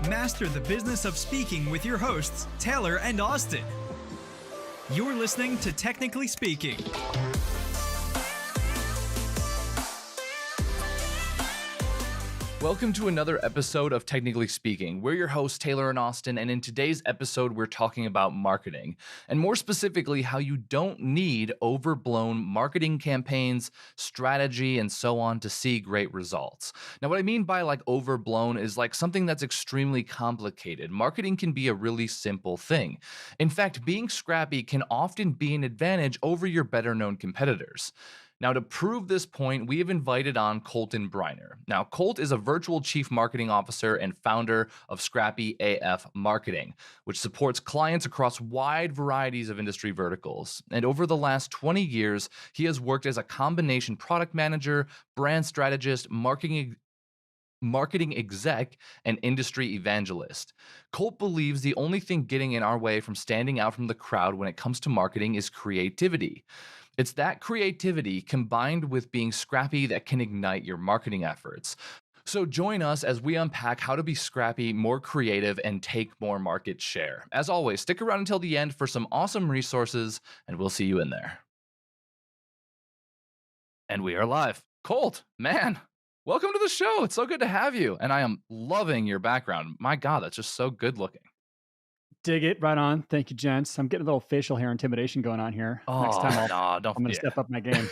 Master the business of speaking with your hosts, Taylor and Austin. You're listening to Technically Speaking. Welcome to another episode of Technically Speaking. We're your hosts, Taylor and Austin, and in today's episode, we're talking about marketing, and more specifically, how you don't need overblown marketing campaigns, strategy, and so on to see great results. Now, what I mean by overblown is something that's extremely complicated. Marketing can be a really simple thing. In fact, being scrappy can often be an advantage over your better-known competitors. Now, to prove this point, we have invited on Colt and Briner. Now, Colt is a virtual chief marketing officer and founder of Scrappy AF Marketing, which supports clients across wide varieties of industry verticals. And over the last 20 years, he has worked as a combination product manager, brand strategist, marketing exec, and industry evangelist. Colt believes the only thing getting in our way from standing out from the crowd when it comes to marketing is creativity. It's that creativity combined with being scrappy that can ignite your marketing efforts. So join us as we unpack how to be scrappy, more creative, and take more market share. As always, stick around until the end for some awesome resources, and we'll see you in there. And we are live. Colt, man, welcome to the show. It's so good to have you. And I am loving your background. My God, that's just so good looking. Dig it. Right on. Thank you, gents. I'm getting a little facial hair intimidation going on here. Next time I'm going to step up my game.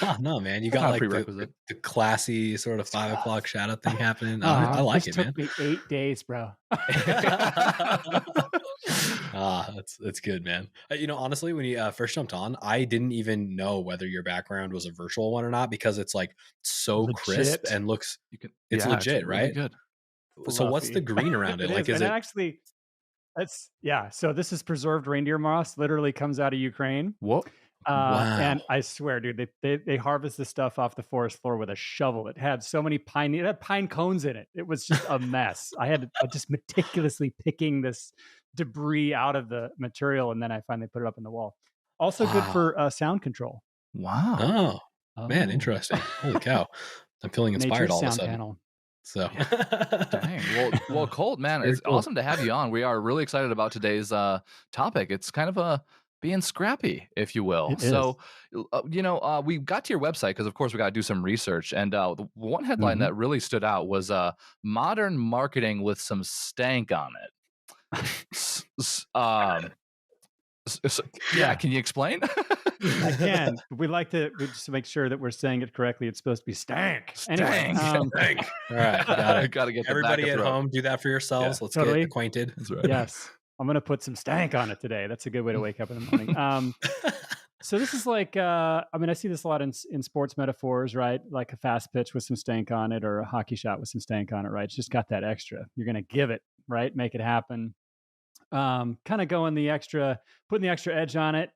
Oh, no, man. You got the classy sort of 5 o'clock shadow thing happening. I like it, man. It took me 8 days, bro. That's good, man. Honestly, when you first jumped on, I didn't even know whether your background was a virtual one or not because it's so legit. Crisp and looks, it's legit, it's really right? Good. So what's the green around it? Is it actually... So this is preserved reindeer moss, literally comes out of Ukraine. What? Wow. And I swear, dude, they harvest this stuff off the forest floor with a shovel. It had so many it had pine cones in it. It was just a mess. I just meticulously picking this debris out of the material, and then I finally put it up in the wall. Also good for sound control. Wow. Oh, man, interesting. Holy cow. I'm feeling inspired all of a sudden. Panel. So, dang. Well, Colt, man, it's awesome to have you on. We are really excited about today's topic. It's kind of being scrappy, if you will. So, we got to your website because, of course, we got to do some research. And the one headline that really stood out was modern marketing with some stank on it. Can you explain? I can. We like to just make sure that we're saying it correctly. It's supposed to be stank. Anyway, stank. All right, got to get everybody at home. Do that for yourselves. Let's get acquainted. That's right. Yes, I'm gonna put some stank on it today. That's a good way to wake up in the morning. So this is I see this a lot in sports metaphors, right? Like a fast pitch with some stank on it, or a hockey shot with some stank on it, right? It's just got that extra. You're gonna give it, right? Make it happen. Kind of putting the extra edge on it.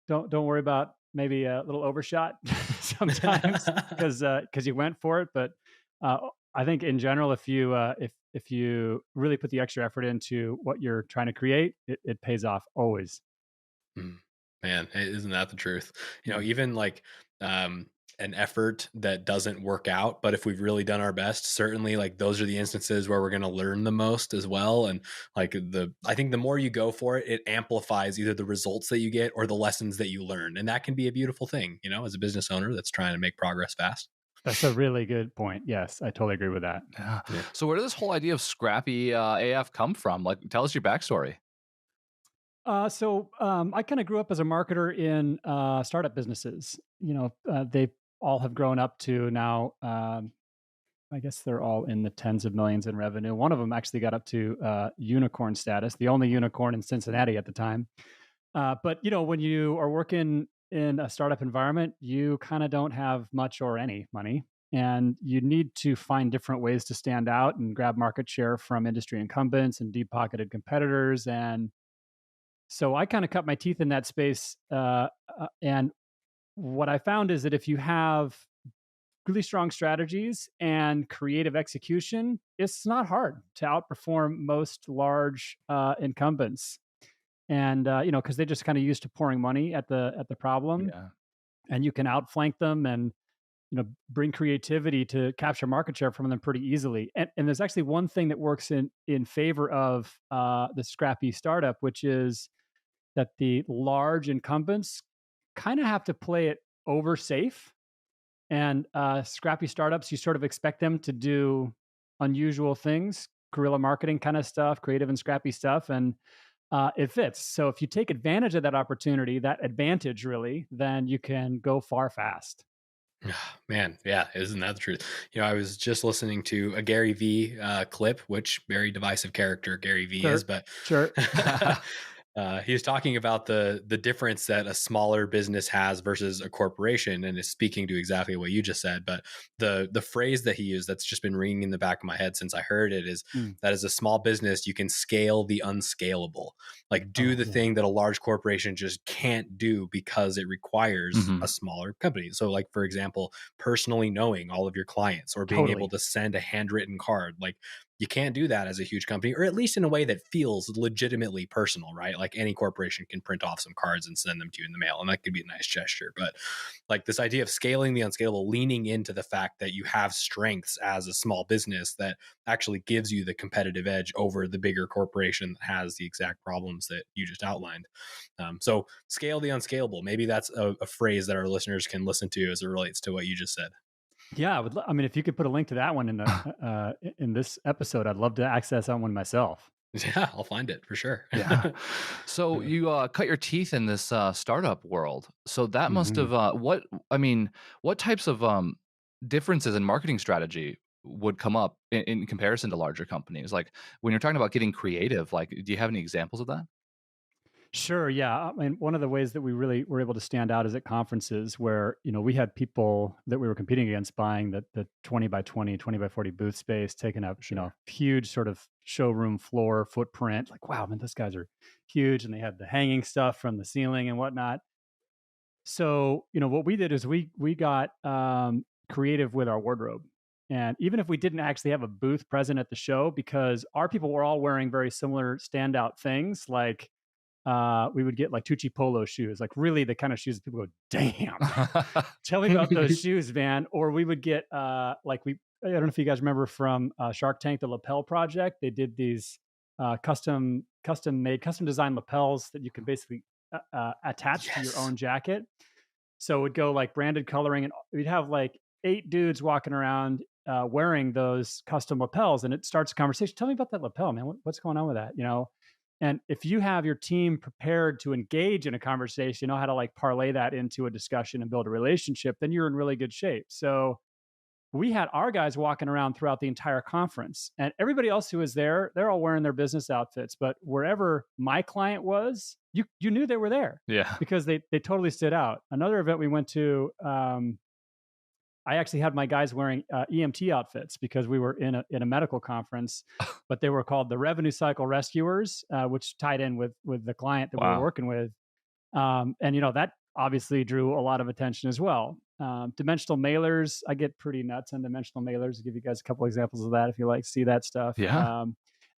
Don't worry about maybe a little overshot sometimes because you went for it. But I think in general, if you really put the extra effort into what you're trying to create, it pays off always. Man, isn't that the truth? Even an effort that doesn't work out, but if we've really done our best, certainly those are the instances where we're going to learn the most as well. And I think the more you go for it, it amplifies either the results that you get or the lessons that you learn. And that can be a beautiful thing, as a business owner that's trying to make progress fast. That's a really good point. Yes, I totally agree with that. Yeah. So where did this whole idea of Scrappy AF come from? Tell us your backstory. So I kind of grew up as a marketer in startup businesses. They all have grown up to now, I guess they're all in the tens of millions in revenue. One of them actually got up to unicorn status, the only unicorn in Cincinnati at the time. But, when you are working in a startup environment, you kind of don't have much or any money. And you need to find different ways to stand out and grab market share from industry incumbents and deep-pocketed competitors. And so I kind of cut my teeth in that space. And what I found is that if you have really strong strategies and creative execution, it's not hard to outperform most large incumbents. And because they're just kind of used to pouring money at the problem, and you can outflank them. And bring creativity to capture market share from them pretty easily. And there's actually one thing that works in favor of the Scrappy startup, which is that the large incumbents kind of have to play it over safe. And Scrappy startups, you sort of expect them to do unusual things, guerrilla marketing kind of stuff, creative and scrappy stuff, and it fits. So if you take advantage of that opportunity, that advantage really, then you can go far fast. Man, yeah, isn't that the truth? I was just listening to a Gary V clip, which very divisive character Gary V is, Sure, but sure. he was talking about the difference that a smaller business has versus a corporation, and is speaking to exactly what you just said. But the phrase that he used that's just been ringing in the back of my head since I heard it is Mm. that as a small business, you can scale the unscalable, like do Oh the yeah, thing that a large corporation just can't do because it requires Mhm. a smaller company. So, like for example, personally knowing all of your clients or being able totally. to send a handwritten card, like you can't do that as a huge company, or at least in a way that feels legitimately personal, right? Like any corporation can print off some cards and send them to you in the mail, and that could be a nice gesture. But like this idea of scaling the unscalable, leaning into the fact that you have strengths as a small business that actually gives you the competitive edge over the bigger corporation that has the exact problems that you just outlined. So scale the unscalable. Maybe that's a phrase that our listeners can listen to as it relates to what you just said. Yeah, I mean, if you could put a link to that one in this episode, I'd love to access that one myself. Yeah, I'll find it for sure. Yeah. So you cut your teeth in this startup world. So that must Mhm. have what types of differences in marketing strategy would come up in comparison to larger companies? Like when you're talking about getting creative, like do you have any examples of that? Sure. Yeah. I mean, one of the ways that we really were able to stand out is at conferences where, we had people that we were competing against buying the 20 by 20, 20 by 40 booth space, taking up, Sure. huge sort of showroom floor footprint. Like, wow, man, those guys are huge. And they had the hanging stuff from the ceiling and whatnot. So, what we did is we got creative with our wardrobe. And even if we didn't actually have a booth present at the show, because our people were all wearing very similar standout things, like we would get like Tucci Polo shoes, like really the kind of shoes that people go, damn, tell me about those shoes, man. Or we would get I don't know if you guys remember from Shark Tank, the lapel project. They did these custom made, custom designed lapels that you can basically attach to your Yes. own jacket. So it would go like branded coloring, and we'd have like 8 dudes walking around wearing those custom lapels, and it starts a conversation. Tell me about that lapel, man. What's going on with that? And if you have your team prepared to engage in a conversation, know how to like parlay that into a discussion and build a relationship, then you're in really good shape. So we had our guys walking around throughout the entire conference, and everybody else who was there, they're all wearing their business outfits. But wherever my client was, you knew they were there Yeah. because they totally stood out. Another event we went to, I actually had my guys wearing EMT outfits because we were in a medical conference, but they were called the Revenue Cycle Rescuers, which tied in with the client that we were Wow. working with. And that obviously drew a lot of attention as well. Dimensional mailers, I get pretty nuts on dimensional mailers. I'll give you guys a couple examples of that if you like to see that stuff. Yeah.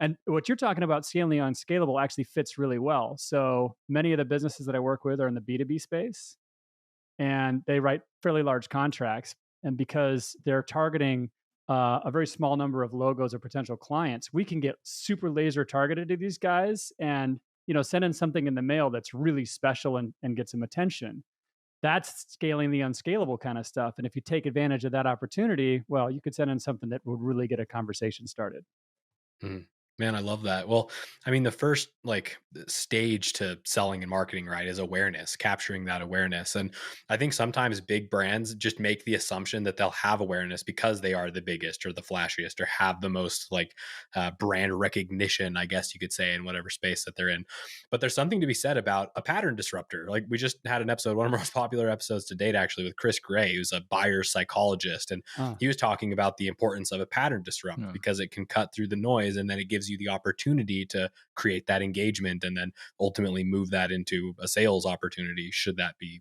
And what you're talking about, scaling on scalable, actually fits really well. So many of the businesses that I work with are in the B2B space, and they write fairly large contracts. And because they're targeting a very small number of logos or potential clients, we can get super laser targeted to these guys and send in something in the mail that's really special and get some attention. That's scaling the unscalable kind of stuff. And if you take advantage of that opportunity, well, you could send in something that would really get a conversation started. Mm. Man, I love that. Well, I mean, the first stage to selling and marketing, right, is awareness, capturing that awareness. And I think sometimes big brands just make the assumption that they'll have awareness because they are the biggest or the flashiest or have the most brand recognition, I guess you could say, in whatever space that they're in. But there's something to be said about a pattern disruptor. Like we just had an episode, one of our most popular episodes to date, actually, with Chris Gray, who's a buyer psychologist. And Uh, he was talking about the importance of a pattern disrupt Yeah. because it can cut through the noise, and then it gives you the opportunity to create that engagement and then ultimately move that into a sales opportunity, should that be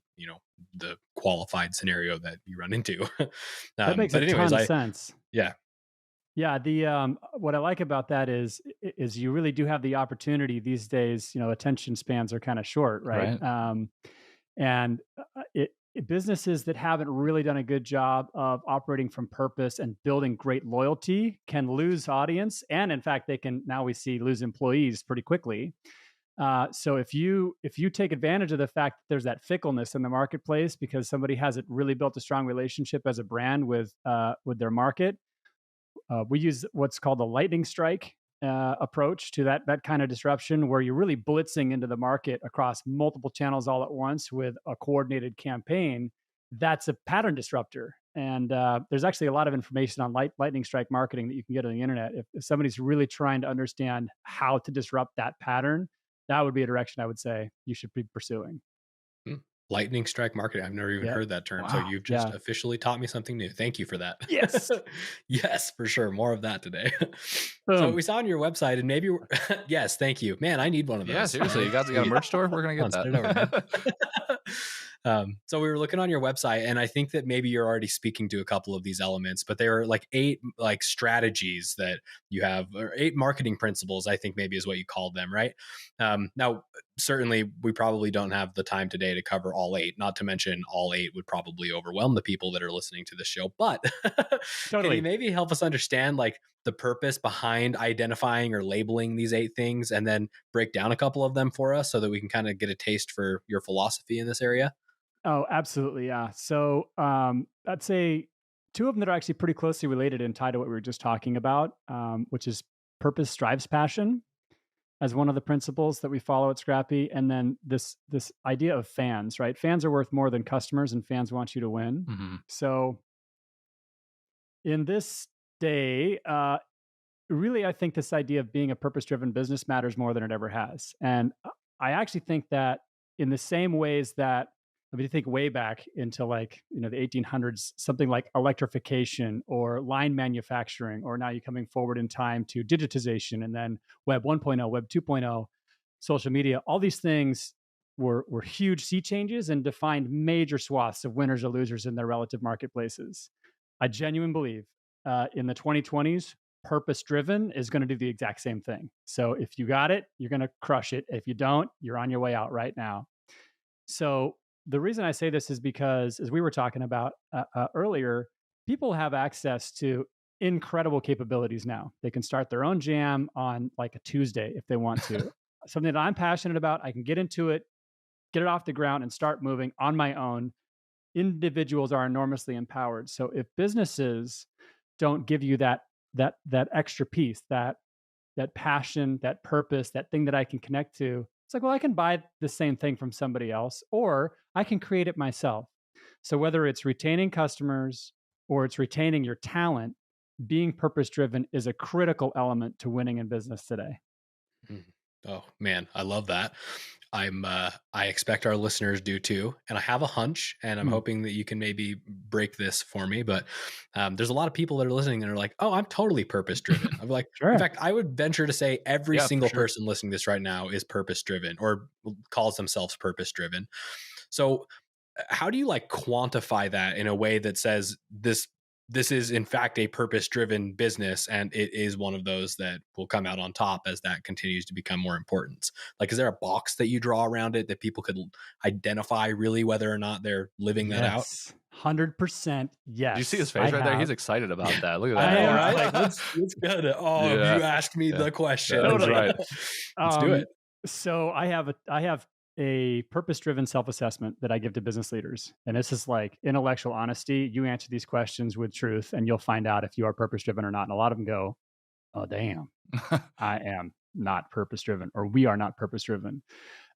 the qualified scenario that you run into. that makes a But anyways, ton of sense. yeah. Yeah, the what I like about that is you really do have the opportunity these days. Attention spans are kind of short, right? Right. And businesses that haven't really done a good job of operating from purpose and building great loyalty can lose audience. And in fact, they can, now we see, lose employees pretty quickly. So if you take advantage of the fact that there's that fickleness in the marketplace because somebody hasn't really built a strong relationship as a brand with their market, we use what's called the lightning strike approach to that kind of disruption, where you're really blitzing into the market across multiple channels all at once with a coordinated campaign. That's a pattern disruptor. And there's actually a lot of information on lightning strike marketing that you can get on the internet. If somebody's really trying to understand how to disrupt that pattern, that would be a direction I would say you should be pursuing. Lightning strike marketing. I've never even heard that term. So Wow. you've just officially taught me something new. Thank you for that. Yes. Yes, for sure. More of that today. Boom. So we saw on your website, and maybe yes, thank you. Man, I need one of those. Yeah, seriously. You got a merch store? We're going to get Send it over, that. So we were looking on your website, and I think that maybe you're already speaking to a couple of these elements, but there are like 8 like strategies that you have, or 8 marketing principles, I think maybe is what you called them, right? Now, certainly we probably don't have the time today to cover all 8, not to mention all 8 would probably overwhelm the people that are listening to the show, but Totally. can you maybe help us understand like the purpose behind identifying or labeling these 8 things, and then break down a couple of them for us so that we can kind of get a taste for your philosophy in this area? Oh, absolutely. Yeah. So I'd say 2 of them that are actually pretty closely related and tied to what we were just talking about, which is purpose drives passion as one of the principles that we follow at Scrappy. And then this idea of fans, right? Fans are worth more than customers, and fans want you to win. Mm-hmm. So in this day, really, I think this idea of being a purpose-driven business matters more than it ever has. And I actually think that in the same ways that, I mean, you think way back into like, the 1800s, something like electrification or line manufacturing, or now you're coming forward in time to digitization and then Web 1.0, Web 2.0, social media, all these things were huge sea changes and defined major swaths of winners or losers in their relative marketplaces. I genuinely believe in the 2020s, purpose-driven is going to do the exact same thing. So if you got it, you're going to crush it. If you don't, you're on your way out right now. So the reason I say this is because, as we were talking about earlier, people have access to incredible capabilities now. They can start their own jam on like a Tuesday if they want to. Something that I'm passionate about, I can get into it, get it off the ground, and start moving on my own. Individuals are enormously empowered. So if businesses don't give you that extra piece, that passion, that purpose, that thing that I can connect to, it's like, well, I can buy the same thing from somebody else, or I can create it myself. So whether it's retaining customers or it's retaining your talent, being purpose-driven is a critical element to winning in business today. Oh man, I love that. I expect our listeners do too. And I have a hunch, and I'm hoping that you can maybe break this for me. But there's a lot of people that are listening and are like, oh, I'm totally purpose driven. I'm like, Sure. In fact, I would venture to say every single sure. person listening to this right now is purpose driven or calls themselves purpose driven. So how do you like quantify that in a way that says this is in fact a purpose-driven business, and it is one of those that will come out on top as that continues to become more important? Like, is there a box that you draw around it that people could identify really whether or not they're living that out? 100% yes. Do you see his face right there? He's excited about that. Look at that. I know, right? Like, let's go to, you asked me the question. That's right. Let's do it. So I have a purpose-driven self-assessment that I give to business leaders. And this is like intellectual honesty. You answer these questions with truth, and you'll find out if you are purpose-driven or not. And a lot of them go, oh, damn, I am not purpose-driven, or we are not purpose-driven.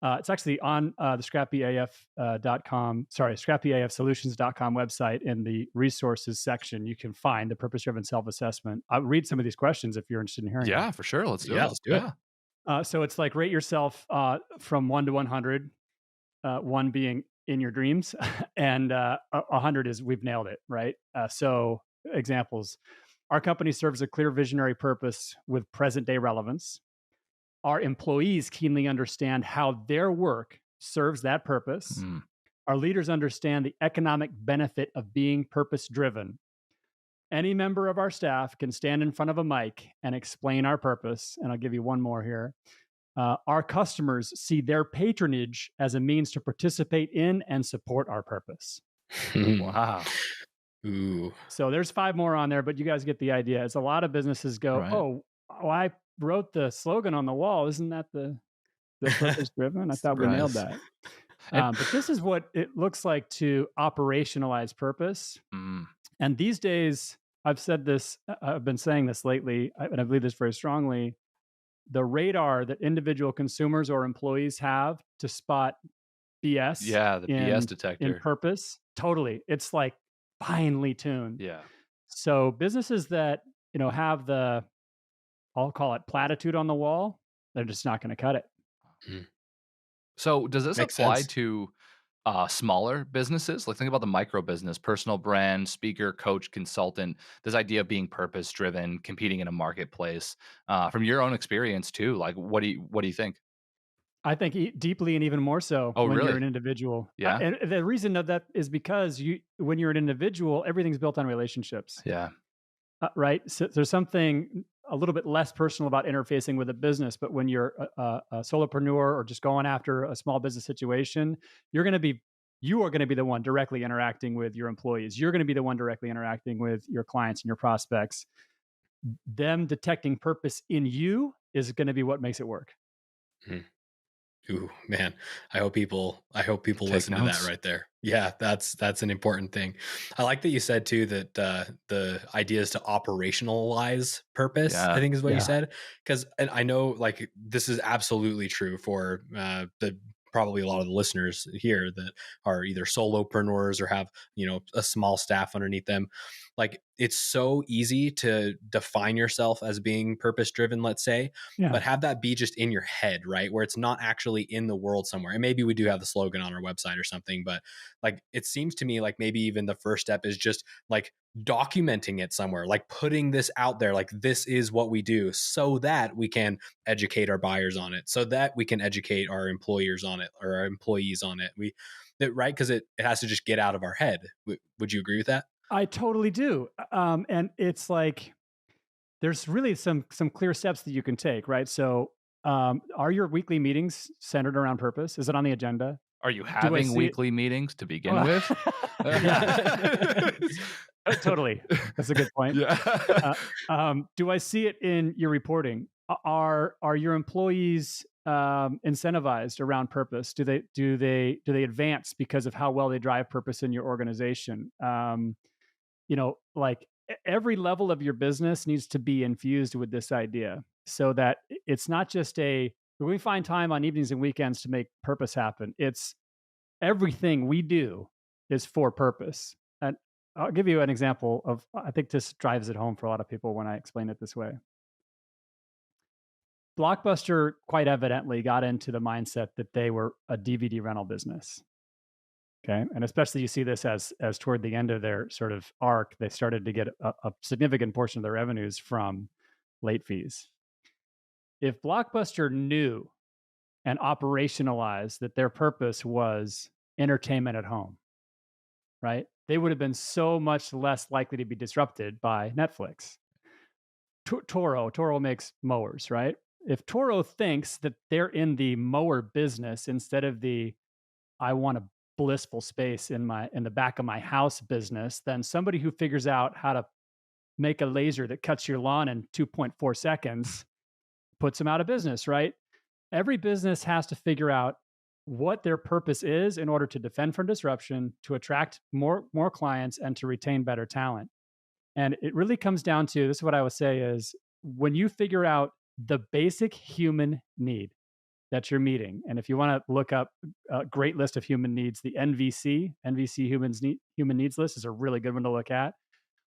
It's actually on the scrappyafsolutions.com website. In the resources section, you can find the purpose-driven self-assessment. I'll read some of these questions if you're interested in hearing them. Yeah, for sure. Let's do it. Let's do it. So it's like rate yourself from 1 to 100, 1 being in your dreams, and 100 is we've nailed it, right? So examples, our company serves a clear visionary purpose with present day relevance. Our employees keenly understand how their work serves that purpose. Our leaders understand the economic benefit of being purpose driven. Any member of our staff can stand in front of a mic and explain our purpose. And I'll give you one more here. Our customers see their patronage as a means to participate in and support our purpose. Wow. Ooh. So there's 5 more on there, but you guys get the idea. It's a lot of businesses go, Right. "Oh, I wrote the slogan on the wall. Isn't that the purpose driven? I thought we nailed Surprise. that." And But this is what it looks like to operationalize purpose. mm, And these days, I've said this, I've been saying this lately, and I believe this very strongly. The radar that individual consumers or employees have to spot BS yeah, the BS in detector. purpose, totally. It's like finely tuned. Yeah. So businesses that, have the, I'll call it platitude on the wall, they're just not going to cut it. Mm, So does this makes apply sense. to smaller businesses? Like think about the micro business, personal brand, speaker, coach, consultant. This idea of being purpose driven, competing in a marketplace. From your own experience too, like what do you think? I think deeply and even more so Oh, when you're really? an individual. Yeah. And the reason of that is because when you're an individual, everything's built on relationships, Yeah. right? So there's something a little bit less personal about interfacing with a business, but when you're a solopreneur or just going after a small business situation, you're going to be you are going to be the one directly interacting with your employees. You're going to be the one directly interacting with your clients and your prospects. Them detecting purpose in you is going to be what makes it work. Mm. Ooh, man. I hope people Take listen to that notes. right there. Yeah, that's an important thing. I like that you said too that the idea is to operationalize purpose, I Yeah. think is what you Yeah. said. Because and I know like this is absolutely true for the probably a lot of the listeners here that are either solopreneurs or have, a small staff underneath them. Like it's so easy to define yourself as being purpose driven, let's say, Yeah. but have that be just in your head, right? Where it's not actually in the world somewhere. And maybe we do have the slogan on our website or something, but like it seems to me like maybe even the first step is just like documenting it somewhere, like putting this out there, like this is what we do so that we can educate our buyers on it, so that we can educate our employers on it or our employees on it. Right? Because it has to just get out of our head. Would you agree with that? I totally do. And it's like there's really some clear steps that you can take, right? So, are your weekly meetings centered around purpose? Is it on the agenda? Are you Do I having see it? weekly meetings to begin Well, with? yeah, totally. That's a good point. Yeah. Uh, do I see it in your reporting? Are your employees incentivized around purpose? Do they advance because of how well they drive purpose in your organization? Like every level of your business needs to be infused with this idea so that it's not just we find time on evenings and weekends to make purpose happen. It's everything we do is for purpose. And I'll give you an example of, I think this drives it home for a lot of people when I explain it this way. Blockbuster quite evidently got into the mindset that they were a DVD rental business. Okay. And especially you see this as toward the end of their sort of arc, they started to get a significant portion of their revenues from late fees. If Blockbuster knew and operationalized that their purpose was entertainment at home, right? They would have been so much less likely to be disrupted by Netflix. Toro makes mowers, right? If Toro thinks that they're in the mower business instead of the I want a blissful space in the back of my house business, then somebody who figures out how to make a laser that cuts your lawn in 2.4 seconds puts them out of business, right? Every business has to figure out what their purpose is in order to defend from disruption, to attract more clients, and to retain better talent. And it really comes down to this is what I would say is when you figure out the basic human need that you're meeting. And if you want to look up a great list of human needs, the NVC human needs list is a really good one to look at.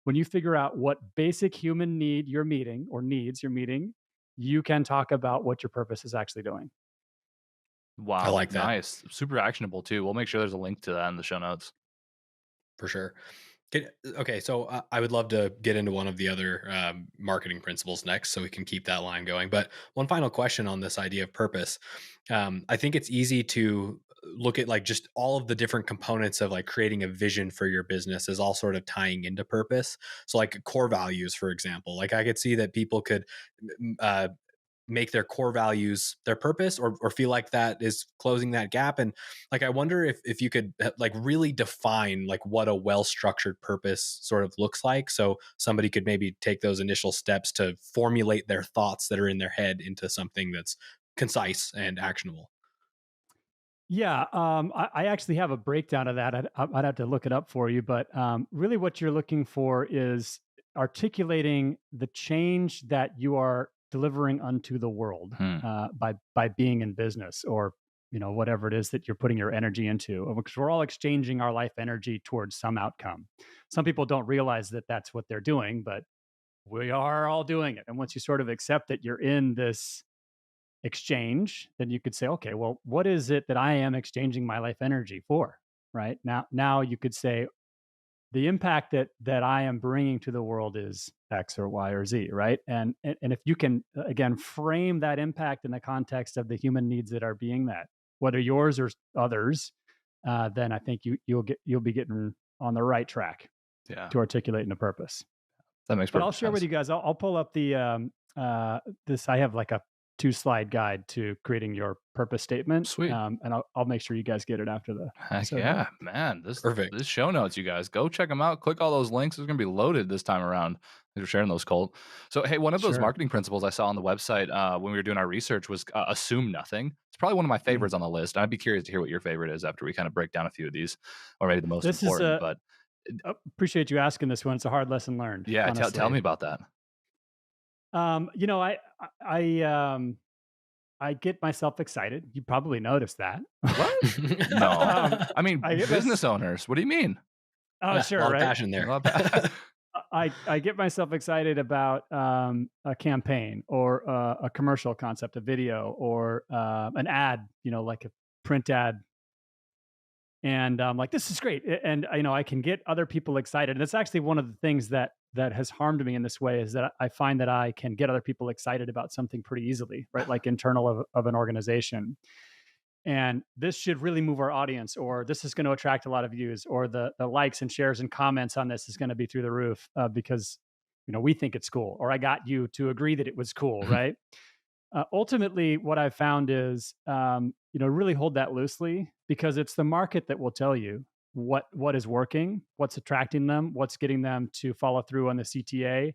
When you figure out what basic human need you're meeting or needs you're meeting, you can talk about what your purpose is actually doing. I Wow. like that. Nice. Super actionable too. We'll make sure there's a link to that in the show notes. For sure. Okay, so I would love to get into one of the other marketing principles next, so we can keep that line going. But one final question on this idea of purpose. I think it's easy to look at like just all of the different components of like creating a vision for your business as all sort of tying into purpose. So like core values, for example, like I could see that people could make their core values their purpose, or feel like that is closing that gap. And like, I wonder if you could like really define like what a well-structured purpose sort of looks like, so somebody could maybe take those initial steps to formulate their thoughts that are in their head into something that's concise and actionable. Yeah, I actually have a breakdown of that. I'd have to look it up for you, but really, what you're looking for is articulating the change that you are delivering unto the world by being in business, or whatever it is that you're putting your energy into. Because we're all exchanging our life energy towards some outcome. Some people don't realize that that's what they're doing, but we are all doing it. And once you sort of accept that you're in this exchange, then you could say, okay, well, what is it that I am exchanging my life energy for? Right now, you could say the impact that I am bringing to the world is X or Y or Z, right? And if you can again frame that impact in the context of the human needs that are being met, whether yours or others, then I think you'll be getting on the right track to articulating a purpose. That makes perfect But I'll share sense. with you guys. I'll pull up the this. I have like a 2-slide guide to creating your purpose statement. Sweet. And I'll make sure you guys get it after the. Heck yeah, man. Perfect. This show notes, you guys. Go check them out. Click all those links. It's going to be loaded this time around. Thanks for sharing those, Colt. So, hey, one of those marketing principles I saw on the website when we were doing our research was assume nothing. It's probably one of my favorites on the list. I'd be curious to hear what your favorite is after we kind of break down a few of these, or maybe the most important. But appreciate you asking this one. It's a hard lesson learned. Yeah, tell me about that. I get myself excited. You probably noticed that. What? No. I mean, business owners. What do you mean? Oh, sure. A lot right. of passion there. I get myself excited about a campaign, or a commercial concept, a video, or an ad, like a print ad. And I'm like, this is great. And, I can get other people excited. And it's actually one of the things that has harmed me in this way, is that I find that I can get other people excited about something pretty easily, right? Like internal of an organization. And this should really move our audience, or this is going to attract a lot of views, or the likes and shares and comments on this is going to be through the roof because, we think it's cool, or I got you to agree that it was cool, right? Ultimately, what I've found is, really hold that loosely, because it's the market that will tell you what is working, what's attracting them, what's getting them to follow through on the CTA.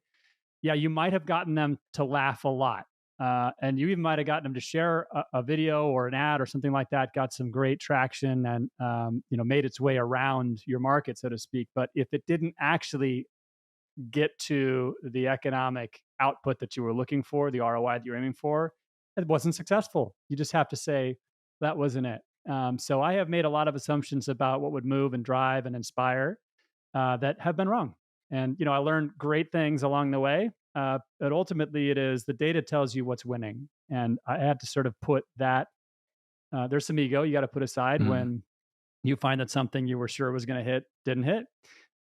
Yeah, you might have gotten them to laugh a lot. And you even might have gotten them to share a video or an ad or something like that, got some great traction and, made its way around your market, so to speak. But if it didn't actually get to the economic output that you were looking for, the ROI that you're aiming for, it wasn't successful. You just have to say that wasn't it. So I have made a lot of assumptions about what would move and drive and inspire that have been wrong. And, I learned great things along the way. But ultimately, it is the data tells you what's winning. And I had to sort of put that, there's some ego you got to put aside when you find that something you were sure was going to hit didn't hit.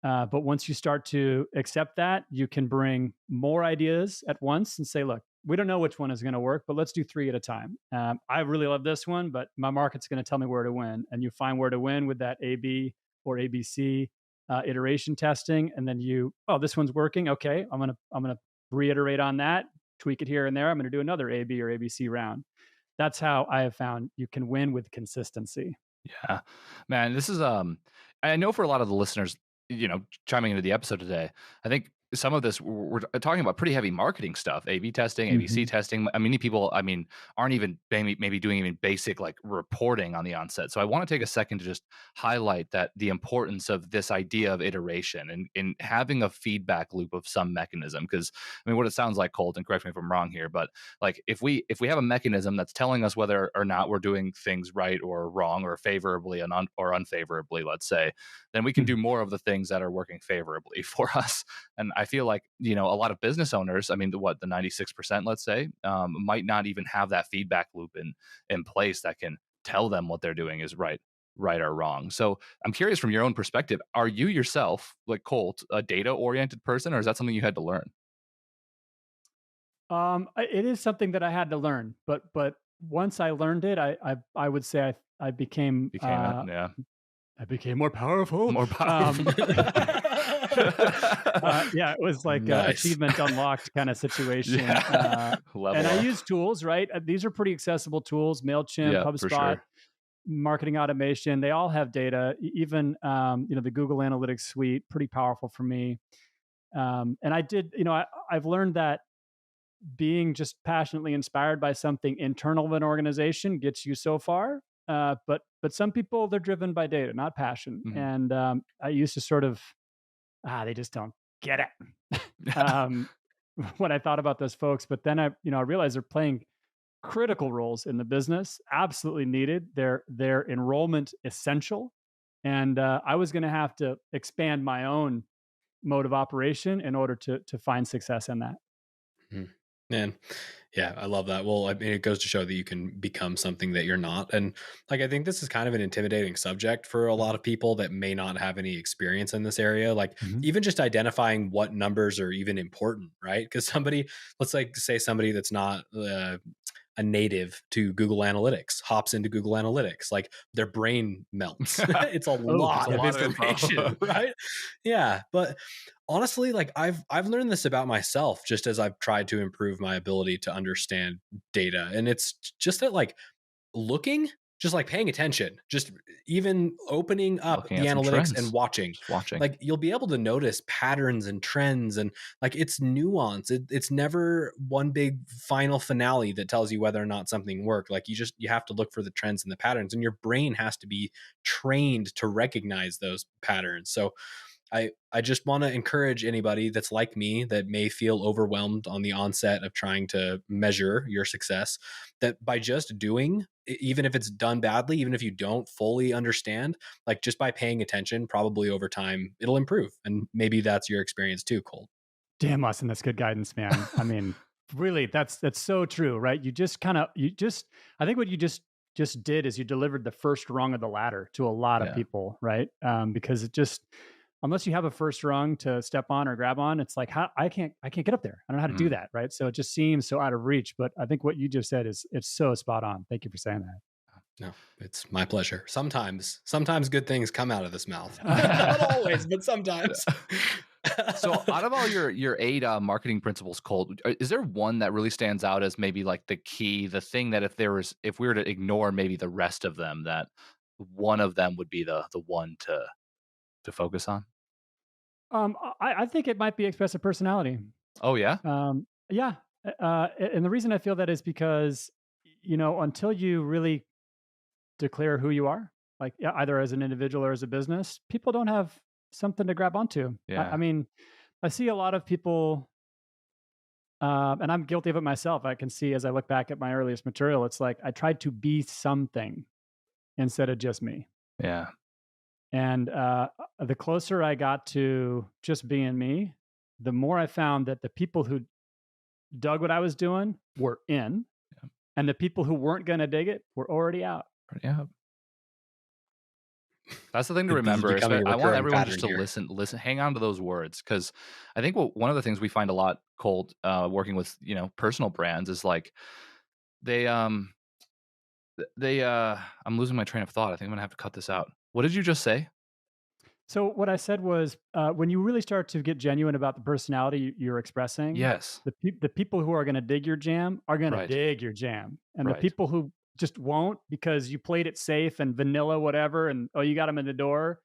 But once you start to accept that, you can bring more ideas at once and say, look, we don't know which one is going to work, but let's do 3 at a time. I really love this one, but my market's going to tell me where to win. And you find where to win with that AB or ABC iteration testing. And then this one's working. Okay, I'm gonna reiterate on that, tweak it here and there. I'm going to do another AB or ABC round. That's how I have found you can win with consistency. Yeah, man, this is I know for a lot of the listeners, chiming into the episode today, I think some of this we're talking about pretty heavy marketing stuff, A/B testing, ABC testing. Many people, aren't even maybe doing even basic like reporting on the onset. So I want to take a second to just highlight that the importance of this idea of iteration and in having a feedback loop of some mechanism. Because what it sounds like, Colt, and correct me if I'm wrong here, but like if we have a mechanism that's telling us whether or not we're doing things right or wrong, or favorably or unfavorably, let's say, then we can do more of the things that are working favorably for us. And I feel like, a lot of business owners, the 96%, let's say, might not even have that feedback loop in place that can tell them what they're doing is right or wrong. So I'm curious, from your own perspective, are you yourself, like Colt, a data-oriented person, or is that something you had to learn? It is something that I had to learn, but once I learned it, I would say I became I became more powerful. More powerful. Yeah, it was like a Nice. achievement unlocked kind of situation. Yeah. And Level I up. use tools, right? These are pretty accessible tools. MailChimp, Yeah, for HubSpot, sure. marketing automation. They all have data. Even the Google Analytics suite, pretty powerful for me. And I did, I've learned that being just passionately inspired by something internal of an organization gets you so far. But some people, they're driven by data, not passion. Mhm. And I used to sort of they just don't get it. um, when I thought about those folks, but then I realized they're playing critical roles in the business, absolutely needed. Their enrollment essential, and I was going to have to expand my own mode of operation in order to find success in that. Mhm. Man, yeah, I love that. Well, I mean, it goes to show that you can become something that you're not. And like, I think this is kind of an intimidating subject for a lot of people that may not have any experience in this area. Like, Mhm. even just identifying what numbers are even important, right? Because somebody, let's like say somebody that's not a native to Google Analytics hops into Google Analytics, like their brain melts. It's a Oh, It's a lot of lot of info. information, right? Yeah, but honestly, like I've learned this about myself just as I've tried to improve my ability to understand data, and it's just that like looking, just like paying attention, just even opening up Looking the at some analytics and trends. watching, Just watching. like you'll be able to notice patterns and trends, and like it's nuance. It's never one big final finale that tells you whether or not something worked. Like you have to look for the trends and the patterns, and your brain has to be trained to recognize those patterns. So I just want to encourage anybody that's like me that may feel overwhelmed on the onset of trying to measure your success, that by just doing, even if it's done badly, even if you don't fully understand, like just by paying attention, probably over time it'll improve. And maybe that's your experience too, Colt. Damn, Austin, that's good guidance, man. I mean, really, that's so true, right? I think what you just did is you delivered the first rung of the ladder to a lot of Yeah. people, right? Because it just unless you have a first rung to step on or grab on, it's like how I can't get up there. I don't know how to do Mhm. that, right? So it just seems so out of reach. But I think what you just said is it's so spot on. Thank you for saying No, it's my pleasure. Sometimes good things come out of this mouth. Not that. always, but sometimes. So, out of all your 8 marketing principles, Colt, is there one that really stands out as maybe like the key, the thing that if we were to ignore maybe the rest of them, that one of them would be the one to focus on? I think it might be expressive personality. Oh yeah, Yeah, and the reason I feel that is because until you really declare who you are, like yeah, either as an individual or as a business, people don't have something to grab onto. I yeah. mean, I see a lot of people, and I'm guilty of it myself. I can see as I look back at my earliest material, it's like I tried to be something instead of just me. Yeah. And the closer I got to just being me, the more I found that the people who dug what I was doing were in, Yeah. and the people who weren't going to dig it were already out. Yeah. That's the thing to This is remember. becoming a I want recurring everyone just pattern to here. listen, hang on to those words, because I think one of the things we find a lot, Colt, working with personal brands is like they I'm losing my train of thought. I think I'm gonna have to cut this out. What did you just say? So what I said was, when you really start to get genuine about the personality you're expressing, Yes. the people who are going to dig your jam are going to Right. dig your jam, and the Right. people who just won't because you played it safe and vanilla, whatever, and oh, you got them in the door,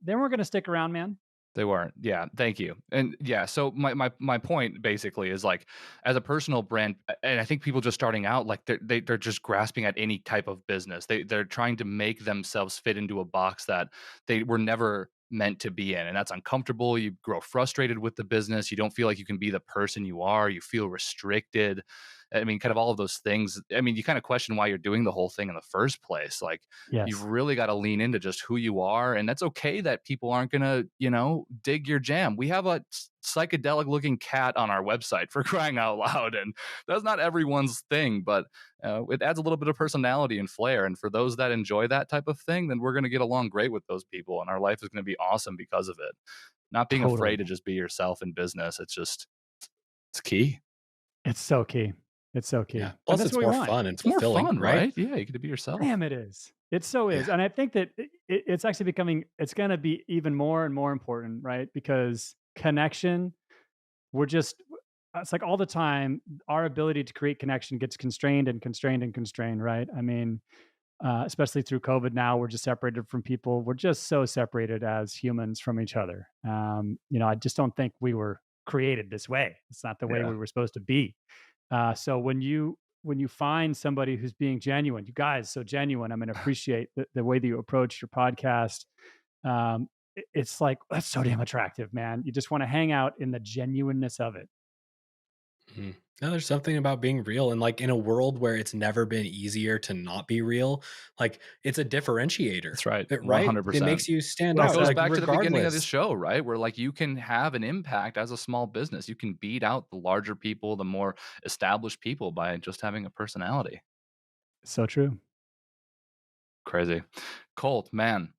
they weren't going to stick around, man. They weren't. Yeah, thank you. And yeah, so my point basically is like, as a personal brand, and I think people just starting out, like they're just grasping at any type of business. They're trying to make themselves fit into a box that they were never meant to be in, and that's uncomfortable. You grow frustrated with the business. You don't feel like you can be the person you are. You feel restricted. I mean, kind of all of those things. I mean, you kind of question why you're doing the whole thing in the first place. Like, you've Yes. really got to lean into just who you are. And that's okay that people aren't going to, dig your jam. We have a psychedelic looking cat on our website, for crying out loud. And that's not everyone's thing, but it adds a little bit of personality and flair. And for those that enjoy that type of thing, then we're going to get along great with those people. And our life is going to be awesome because of it. Not being afraid to Totally. just be yourself in business. It's key. It's so key. It's so key. Yeah. And Plus, that's it's what we more want. fun and It's more fulfilling, fun, right? right? Yeah, you get to be yourself. Damn, it is. It so is. Yeah. And I think that it's actually it's going to be even more and more important, right? Because connection, it's like all the time, our ability to create connection gets constrained and constrained and constrained, right? I mean, especially through COVID now, we're just separated from people. We're just so separated as humans from each other. I just don't think we were created this way. It's not the way Yeah. we were supposed to be. So when you find somebody who's being genuine, you guys so genuine. I mean, appreciate the way that you approach your podcast. It's like that's so damn attractive, man. You just want to hang out in the genuineness of it. Mhm. No, there's something about being real, and like in a world where it's never been easier to not be real, like it's a differentiator. That's right. Right? It 100%. makes you stand Well It out. said. goes Like back to the beginning of this regardless. show, right? Where like you can have an impact as a small business. You can beat out the larger people, the more established people by just having a personality. So true. Crazy. Colt, man,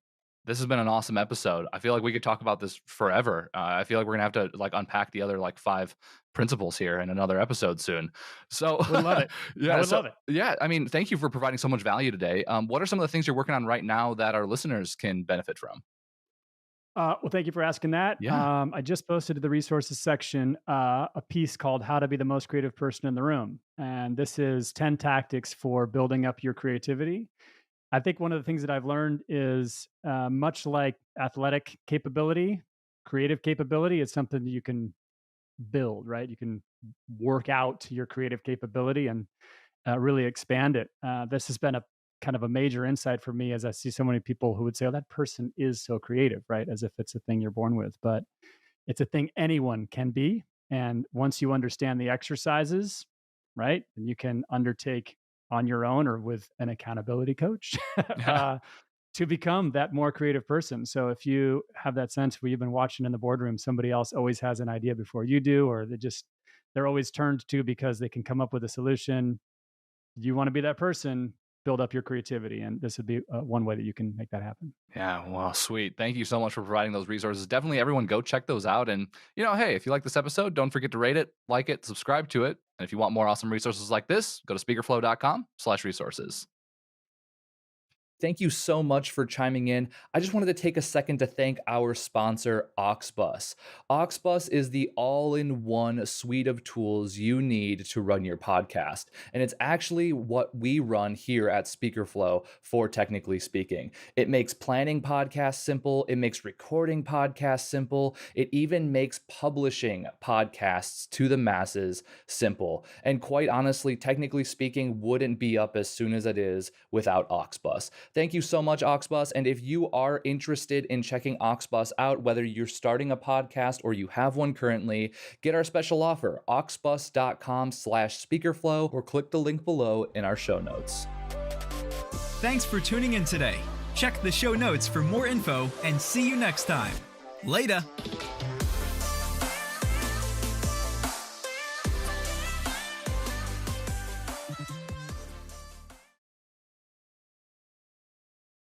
this has been an awesome episode. I feel like we could talk about this forever. I feel like we're gonna have to like unpack the other like 5 principles here in another episode soon. So Would love it. yeah, I would love it. yeah. I mean, thank you for providing so much value today. What are some of the things you're working on right now that our listeners can benefit from? Well, thank you for asking that. Yeah. I just posted to the resources section a piece called "How to Be the Most Creative Person in the Room," and this is 10 tactics for building up your creativity. I think one of the things that I've learned is much like athletic capability, creative capability is something that you can build, right? You can work out your creative capability and really expand it. This has been a kind of a major insight for me as I see so many people who would say, oh, that person is so creative, right? As if it's a thing you're born with, but it's a thing anyone can be. And once you understand the exercises, right, then you can undertake on your own or with an accountability coach Yeah. to become that more creative person. So if you have that sense where you've been watching in the boardroom, somebody else always has an idea before you do, or they're always turned to because they can come up with a solution. You want to be that person, build up your creativity. And this would be one way that you can make that happen. Yeah, well, sweet. Thank you so much for providing those resources. Definitely everyone go check those out. And, hey, if you like this episode, don't forget to rate it, like it, subscribe to it. And if you want more awesome resources like this, go to speakerflow.com/resources. Thank you so much for chiming in. I just wanted to take a second to thank our sponsor, Auxbus. Auxbus is the all-in-one suite of tools you need to run your podcast. And it's actually what we run here at Speakerflow for Technically Speaking. It makes planning podcasts simple. It makes recording podcasts simple. It even makes publishing podcasts to the masses simple. And quite honestly, Technically Speaking wouldn't be up as soon as it is without Auxbus. Thank you so much, Auxbus. And if you are interested in checking Auxbus out, whether you're starting a podcast or you have one currently, get our special offer, auxbus.com/speakerflow, or click the link below in our show notes. Thanks for tuning in today. Check the show notes for more info and see you next time. Later.